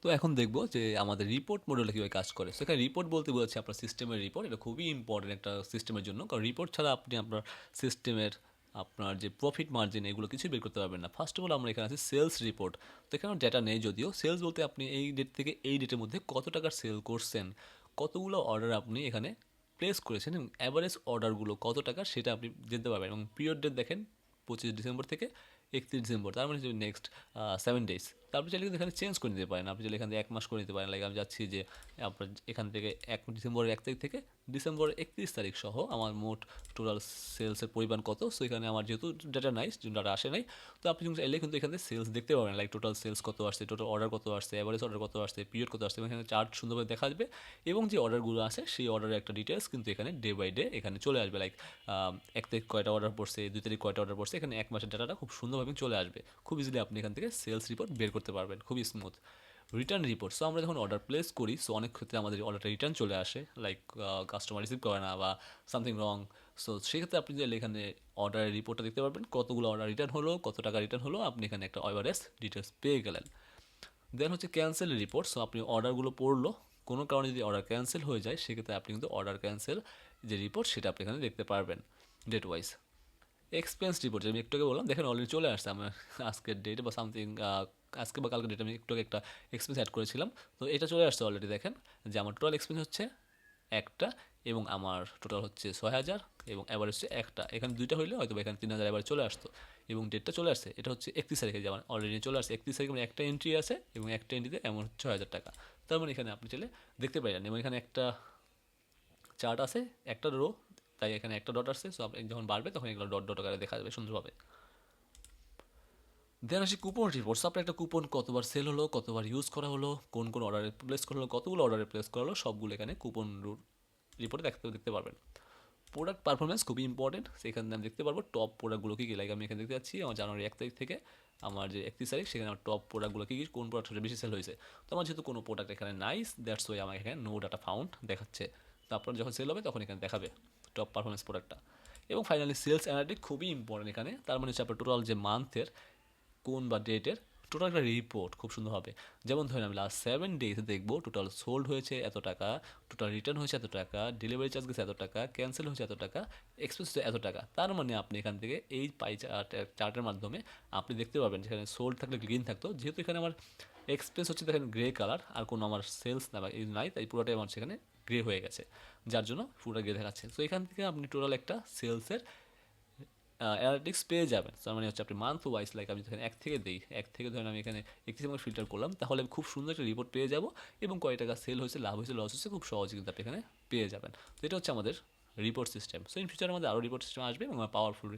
তো এখন দেখব যে আমাদের রিপোর্ট মডেলটা কীভাবে কাজ করে। সো এখানে রিপোর্ট বলতে বোঝাচ্ছে আপনার সিস্টেমের রিপোর্ট। এটা খুবই ইম্পর্টেন্ট একটা সিস্টেমের জন্য, কারণ রিপোর্ট ছাড়া আপনি আপনার সিস্টেমের আপনার যে প্রফিট মার্জিন এগুলো কিছুই বের করতে পারবেন না। ফার্স্ট অফ অল আমরা এখানে আছে সেলস রিপোর্ট। তো এখানে ডেটা নেই যদিও। সেলস বলতে আপনি এই ডেট থেকে এই ডেটের মধ্যে কত টাকার সেল করছেন, কতগুলো অর্ডার আপনি এখানে প্লেস করেছেন এবং অ্যাভারেজ অর্ডারগুলো কত টাকা সেটা আপনি জানতে পারবেন। এবং পিরিয়ড ডেট দেখেন 25 ডিসেম্বর থেকে 31 ডিসেম্বর, তার মানে নেক্সট 7 ডেজ। তারপরে চাইলে কিন্তু এখানে চেঞ্জ করে নিতে পারেন। আপনি চাইলে এখান থেকে 1 মাস করে নিতে পারেন। লাইক আমি যাচ্ছি যে আপনার এখান থেকে ডিসেম্বরের 1 তারিখ থেকে ডিসেম্বরের 31 তারিখ সহ আমার মোট টোটাল সেলসের পরিমাণ কত। সো এখানে আমার যেহেতু ডাটা নাই, ডাটা আসে নাই, তো আপনি কিন্তু চাইলে কিন্তু এখানে সেলস দেখতে পাবেন। লাইক টোটাল সেলস কত আসছে, টোটাল অর্ডার কত আসছে, অ্যাভারেজ অর্ডার কত আসছে, পিরিয়ড কত আসছে, এবং এখানে চার্ট সুন্দরভাবে দেখা যাবে। এবং যে অর্ডারগুলো আছে সেই অর্ডারের একটা ডিটেলস কিন্তু এখানে ডে বাই ডে এখানে চলে আসবে। লাইক 1 তারিখ কয়টা অর্ডার পড়ছে, 2 তারিখ কয়টা অর্ডার পড়ছে, এখানে 1 মাসের ডাটাটা খুব সুন্দরভাবে চলে আসবে। খুব ইজিলি আপনি এখান থেকে সেলস রিপোর্ট বের করতে পারবেন, খুবই স্মুথ। রিটার্ন রিপোর্ট, সো আমরা যখন অর্ডার প্লেস করি, সো অনেক ক্ষেত্রে আমাদের অর্ডারটা রিটার্ন চলে আসে, লাইক কাস্টমার রিসিভ করে না বা সামথিং রং। সো সেক্ষেত্রে আপনি চাইলে এখানে অর্ডারের রিপোর্টটা দেখতে পারবেন, কতগুলো অর্ডার রিটার্ন হলো, কত টাকা রিটার্ন হলো, আপনি এখানে একটা অ্যাভারেজ ডিটেলস পেয়ে গেলেন। দেন হচ্ছে ক্যান্সেল রিপোর্ট। সো আপনি অর্ডারগুলো পড়লো, কোনো কারণে যদি অর্ডার ক্যান্সেল হয়ে যায় সেক্ষেত্রে আপনি কিন্তু অর্ডার ক্যান্সেল যে রিপোর্ট সেটা আপনি এখানে দেখতে পারবেন ডেট ওয়াইজ। এক্সপেন্স রিপোর্ট আমি একটু আগে বললাম, দেখেন অলরেডি চলে আসছে আমার আজকের ডেট বা সামথিং, আজকে বা কালকের ডেট আমি একটু আগে একটা এক্সপেন্স অ্যাড করেছিলাম। তো এটা চলে আসছে অলরেডি। দেখেন যে আমার টোটাল এক্সপেন্স হচ্ছে একটা, এবং আমার টোটাল হচ্ছে 6,000, এবং অ্যাভারেজ হচ্ছে একটা। এখানে দুইটা হইলে হয়তো এখানে 3,000 অ্যাভারেজ চলে আসতো। এবং ডেটটা চলে আসছে, এটা হচ্ছে 31 তারিখে, যেমন অলরেডি চলে আসছে 31 তারিখে। মানে একটা এন্ট্রি আছে এবং একটা এন্ট্রিতে এমন 6,000 টাকা। তার মানে এখানে আপনি চাইলে দেখতে পাইলেন। এবং এখানে একটা চার্ট আছে, একটা রো, তাই এখানে একটা ডট আসছে। সো আপনি যখন বাড়বে তখন এগুলো ডট ডট আকারে দেখা যাবে সুন্দরভাবে। দেন আসি কুপন রিপোর্টস। আপনার একটা কুপন কতবার সেল হলো, কতবার ইউজ করা হলো, কোন কোন অর্ডারে প্লেস করা হলো, কতগুলো অর্ডারে প্লেস করা হলো, সবগুলো এখানে কুপন রিপোর্টে দেখতে পারবেন। প্রোডাক্ট পারফরমেন্স খুবই ইম্পর্টেন্ট, সেখানে আমি দেখতে পারবো টপ প্রোডাক্টগুলো কী কী। লাইক আমি এখানে দেখতে পাচ্ছি আমার জানুয়ারি 1 তারিখ থেকে আমার যে 31 তারিখ, সেখানে আমার টপ প্রোডাক্টগুলো কী কী, কোন প্রোডাক্টটা বেশি সেল হয়েছে। তো আমার যেহেতু কোনো প্রোডাক্ট এখানে নাই, দ্যাটস ওয়াই আমার এখানে নো ডাটা ফাউন্ড দেখাচ্ছে। তারপর যখন সেল হবে তখন এখানে দেখাবে টপ পারফরমেন্স প্রোডাক্টটা। এবং ফাইনালি সেলস অ্যানালিটিক খুবই ইম্পর্টেন্ট এখানে। তার মানে হচ্ছে আপনার টোটাল যে মান্থের কোন বা ডেটের টোটাল একটা রিপোর্ট খুব সুন্দর হবে। যেমন ধরেন আমি লাস্ট 7 ডেজ দেখবো টোটাল সোল্ড হয়েছে এত টাকা, টোটাল রিটার্ন হয়েছে এত টাকা, ডেলিভারি চার্জ গেছে এত টাকা, ক্যান্সেল হয়েছে এত টাকা, এক্সপেন্স হয়েছে এত টাকা। তার মানে আপনি এখান থেকে এই পাই চার্টের মাধ্যমে আপনি দেখতে পাবেন, যেখানে সোল্ড থাকলে গ্রিন থাকতো, যেহেতু এখানে আমার এক্সপেন্স হচ্ছে দেখেন গ্রে কালার, আর কোনো আমার সেলস না বা এই নাই, তাই পুরোটাই আমার সেখানে গ্রে হয়ে গেছে, যার জন্য পুরোটা গ্রে দেখাচ্ছে। তো এখান থেকে আপনি টোটাল একটা সেলসের অ্যানালিটিক্স পেয়ে যাবেন। তার মানে হচ্ছে আপনি মান্থ ওয়াইজ, লাইক আমি যখন 1 থেকে দিই, 1 থেকে ধরেন আমি এখানে 31 ফিল্টার করলাম, তাহলে আমি খুব সুন্দর একটা রিপোর্ট পেয়ে যাব। এবং কয় টাকা সেল হয়েছে, লাভ হয়েছে, লস হয়েছে, খুব সহজে কিন্তু আপনি এখানে পেয়ে যাবেন। তো এটা হচ্ছে আমাদের রিপোর্ট সিস্টেম। সো ইন ফিউচারের মধ্যে আরও রিপোর্ট সিস্টেম আসবে এবং আমরা পাওয়ারফুল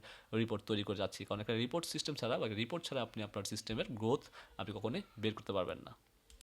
রিপোর্ট তৈরি করে যাচ্ছি, কারণ একটা রিপোর্ট সিস্টেম ছাড়া বা রিপোর্ট ছাড়া আপনি আপনার সিস্টেমের গ্রোথ আপনি কখনোই বের করতে পারবেন না।